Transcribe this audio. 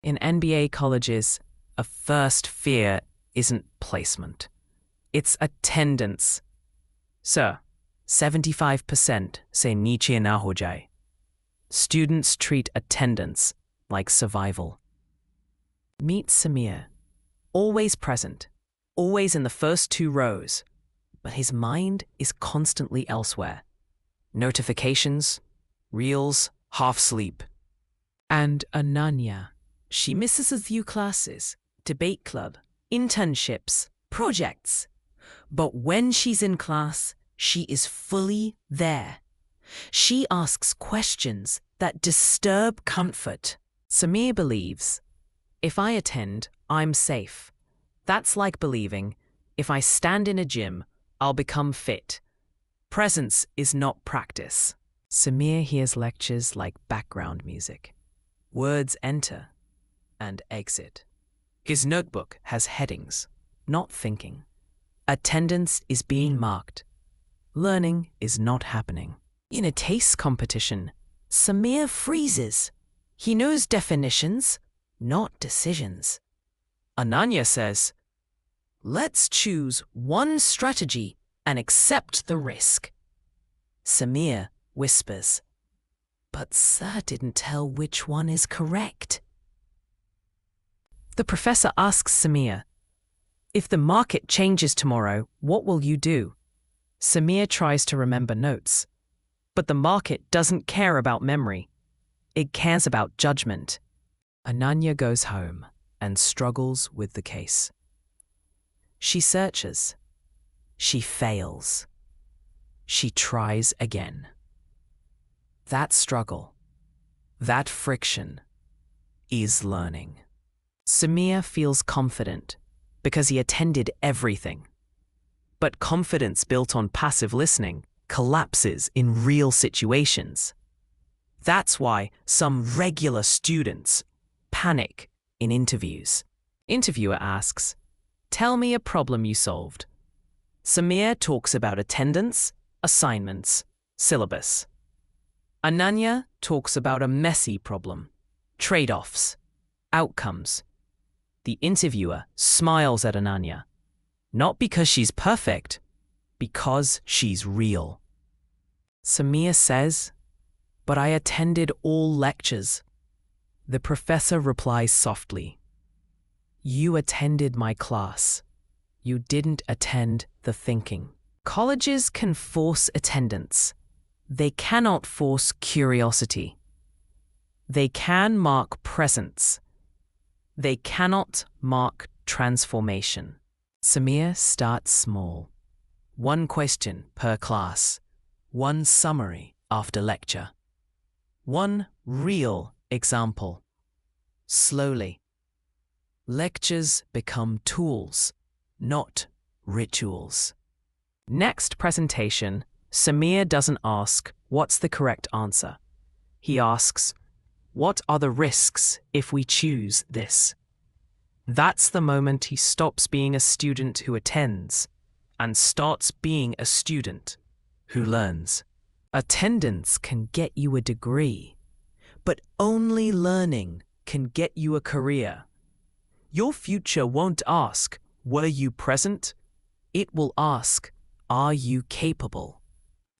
In NBA colleges, a first fear isn't placement. It's attendance. Sir, 75% say niche na ho jaye. Students treat attendance like survival. Meet Samir. Always present, always in the first 2 rows, but his mind is constantly elsewhere. Notifications, reels, half sleep. And Ananya. She misses a few classes, debate club, internships, projects. But when she's in class, she is fully there. She asks questions that disturb comfort. Samir believes, if I attend, I'm safe. That's like believing, if I stand in a gym, I'll become fit. Presence is not practice. Samir hears lectures like background music. Words enter and exit. His notebook has headings, not thinking. Attendance is being marked. Learning is not happening. In a taste competition, Samir freezes. He knows definitions, not decisions. Ananya says, let's choose one strategy and accept the risk. Samir whispers, but Sir didn't tell which one is correct. The professor asks Samir, if the market changes tomorrow, what will you do? Samir tries to remember notes, but the market doesn't care about memory. It cares about judgment. Ananya goes home and struggles with the case. She searches. She fails. She tries again. That struggle, that friction, is learning. Samir feels confident because he attended everything. But confidence built on passive listening collapses in real situations. That's why some regular students panic in interviews. Interviewer asks, tell me a problem you solved. Samir talks about attendance, assignments, syllabus. Ananya talks about a messy problem, trade-offs, outcomes. The interviewer smiles at Ananya, not because she's perfect, because she's real. Samir says, but I attended all lectures. The professor replies softly, you attended my class. You didn't attend the thinking. Colleges can force attendance. They cannot force curiosity. They can mark presence. They cannot mark transformation. Samir starts small. 1 question per class. 1 summary after lecture. 1 real example. Slowly. Lectures become tools, not rituals. Next presentation, Samir doesn't ask, what's the correct answer? He asks, what are the risks if we choose this? That's the moment he stops being a student who attends and starts being a student who learns. Attendance can get you a degree, but only learning can get you a career. Your future won't ask, were you present? It will ask, are you capable?